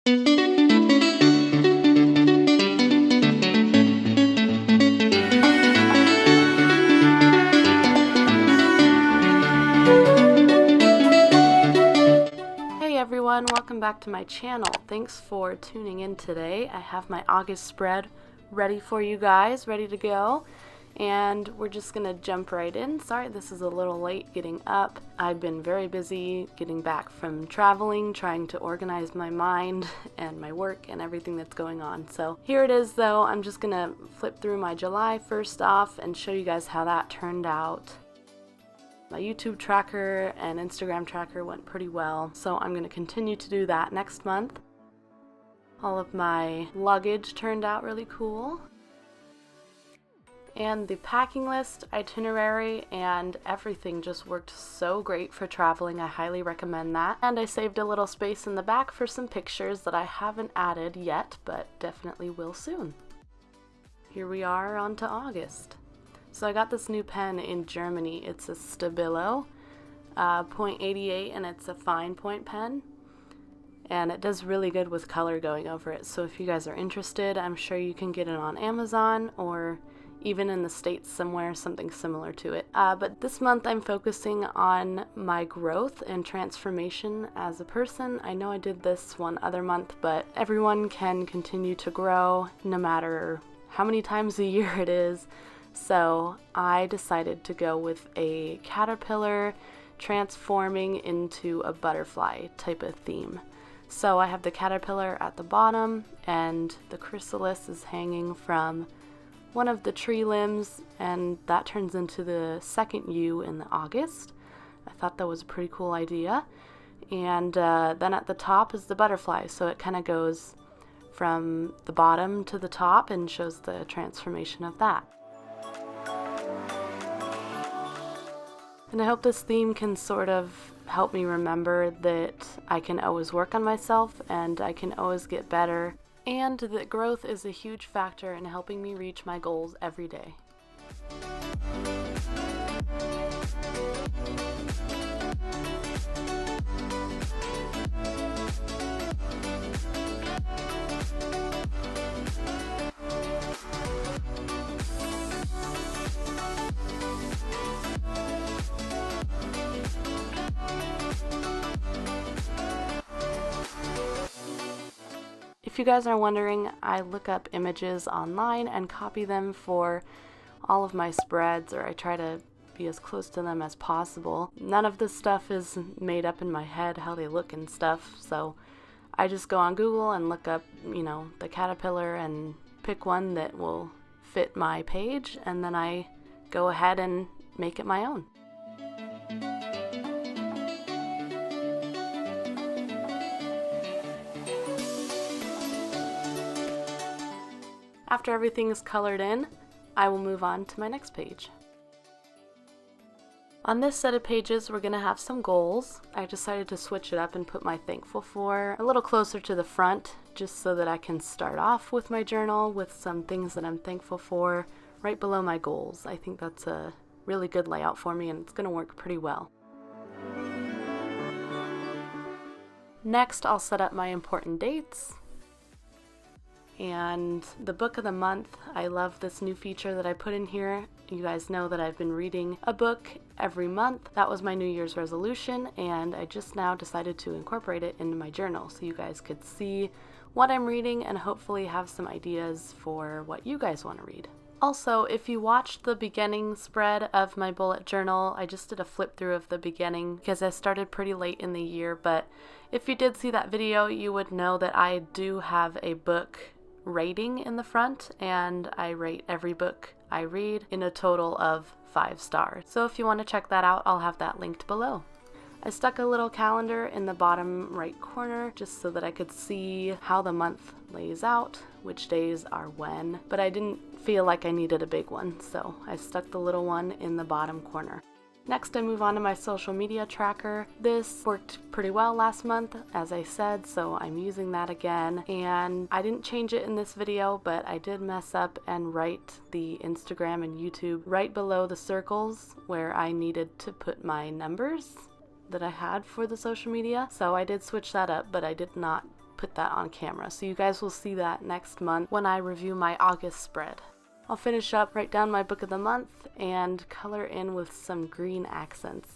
Hey everyone, welcome back to my channel. Thanks for tuning in today. I have my August spread ready for you guys, ready to go. And we're just gonna jump right in. Sorry this is a little late getting up. I've been very busy getting back from traveling, trying to organize my mind and my work and everything that's going on. So here it is though. I'm just gonna flip through my July first off and show you guys how that turned out. My YouTube tracker and Instagram tracker went pretty well, so I'm going to continue to do that next month. All of my luggage turned out really cool. And the packing list, itinerary, and everything just worked so great for traveling. I highly recommend that. And I saved a little space in the back for some pictures that I haven't added yet, but definitely will soon. Here we are on to August. So I got this new pen in Germany. It's a Stabilo, .88, and it's a fine point pen. And it does really good with color going over it. So if you guys are interested, I'm sure you can get it on Amazon or even in the States somewhere, something similar to it. But this month I'm focusing on my growth and transformation as a person. I know I did this one other month, but everyone can continue to grow no matter how many times a year it is. So I decided to go with a caterpillar transforming into a butterfly type of theme. So I have the caterpillar at the bottom and the chrysalis is hanging from one of the tree limbs, and that turns into the second U in the August. I thought that was a pretty cool idea. And then at the top is the butterfly, so it kind of goes from the bottom to the top and shows the transformation of that. And I hope this theme can sort of help me remember that I can always work on myself and I can always get better, and that growth is a huge factor in helping me reach my goals every day. If you guys are wondering, I look up images online and copy them for all of my spreads, or I try to be as close to them as possible. None of this stuff is made up in my head, how they look and stuff, so I just go on Google and look up, the caterpillar and pick one that will fit my page, and then I go ahead and make it my own. After everything is colored in, I will move on to my next page. On this set of pages, we're going to have some goals. I decided to switch it up and put my thankful for a little closer to the front, just so that I can start off with my journal with some things that I'm thankful for right below my goals. I think that's a really good layout for me, and it's going to work pretty well. Next, I'll set up my important dates. And the book of the month, I love this new feature that I put in here. You guys know that I've been reading a book every month. That was my New Year's resolution, and I just now decided to incorporate it into my journal so you guys could see what I'm reading and hopefully have some ideas for what you guys want to read. Also, if you watched the beginning spread of my bullet journal, I just did a flip through of the beginning because I started pretty late in the year, but if you did see that video, you would know that I do have a book rating in the front, and I rate every book I read in a total of 5 stars. So if you want to check that out, I'll have that linked below. I stuck a little calendar in the bottom right corner just so that I could see how the month lays out, which days are when, but I didn't feel like I needed a big one, so I stuck the little one in the bottom corner. Next, I move on to my social media tracker. This worked pretty well last month, as I said, so I'm using that again. And I didn't change it in this video, but I did mess up and write the Instagram and YouTube right below the circles where I needed to put my numbers that I had for the social media. So I did switch that up, but I did not put that on camera. So you guys will see that next month when I review my August spread. I'll finish up, write down my book of the month, and color in with some green accents.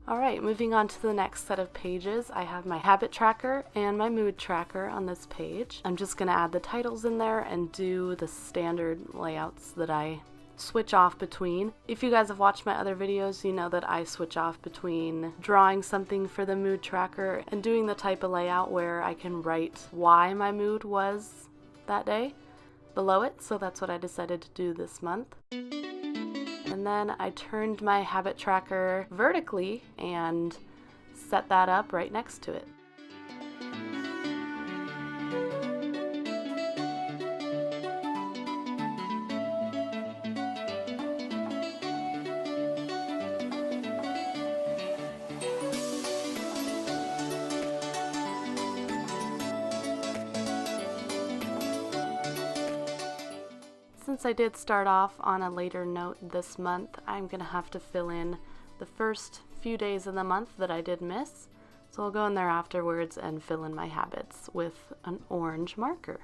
Alright, moving on to the next set of pages, I have my habit tracker and my mood tracker on this page. I'm just going to add the titles in there and do the standard layouts that I switch off between. If you guys have watched my other videos, you know that I switch off between drawing something for the mood tracker and doing the type of layout where I can write why my mood was that day below it, so that's what I decided to do this month. And then I turned my habit tracker vertically and set that up right next to it. Since I did start off on a later note this month, I'm going to have to fill in the first few days of the month that I did miss. So I'll go in there afterwards and fill in my habits with an orange marker.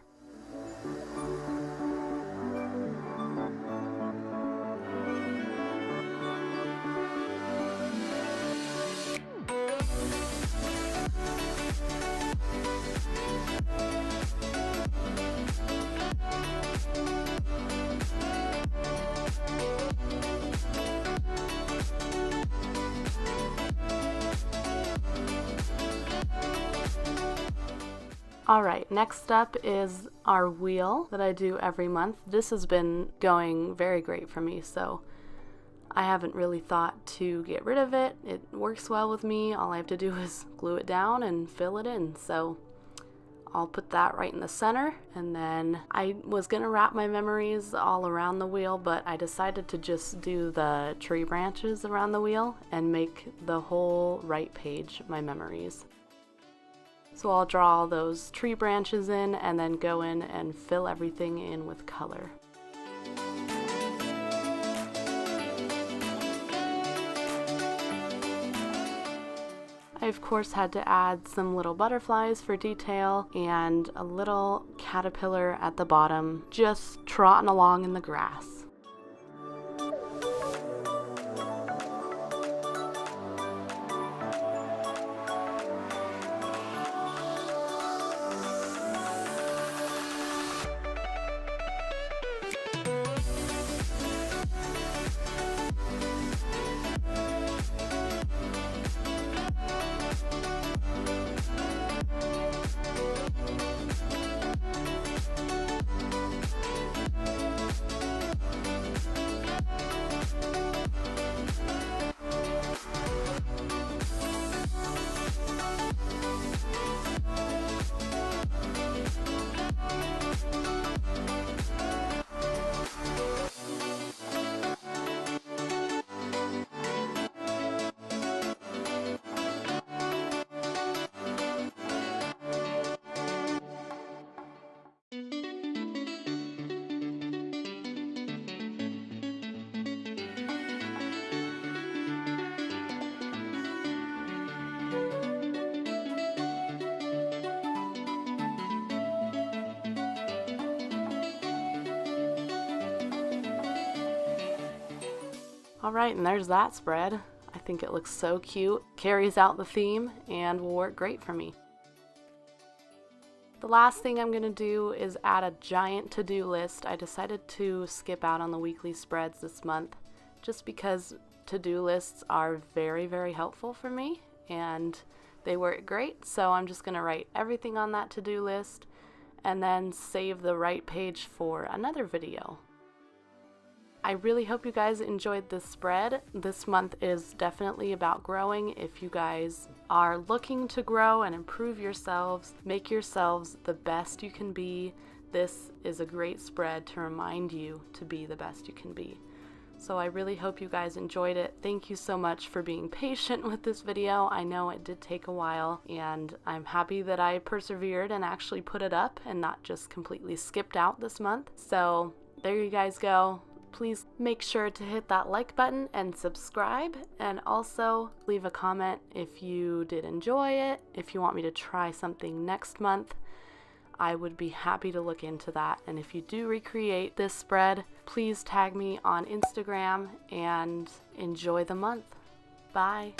Alright, next up is our wheel that I do every month. This has been going very great for me, so I haven't really thought to get rid of it. It works well with me. All I have to do is glue it down and fill it in. So I'll put that right in the center, and then I was going to wrap my memories all around the wheel, but I decided to just do the tree branches around the wheel and make the whole right page my memories. So I'll draw all those tree branches in and then go in and fill everything in with color. I of course had to add some little butterflies for detail and a little caterpillar at the bottom just trotting along in the grass. Alright, and there's that spread. I think it looks so cute, carries out the theme, and will work great for me. The last thing I'm going to do is add a giant to-do list. I decided to skip out on the weekly spreads this month just because to-do lists are very, very helpful for me and they work great. So I'm just going to write everything on that to-do list and then save the right page for another video. I really hope you guys enjoyed this spread. This month is definitely about growing. If you guys are looking to grow and improve yourselves, make yourselves the best you can be, this is a great spread to remind you to be the best you can be. So I really hope you guys enjoyed it. Thank you so much for being patient with this video. I know it did take a while, and I'm happy that I persevered and actually put it up and not just completely skipped out this month. So there you guys go. Please make sure to hit that like button and subscribe, and also leave a comment if you did enjoy it. If you want me to try something next month, I would be happy to look into that. And if you do recreate this spread, please tag me on Instagram, and enjoy the month. Bye.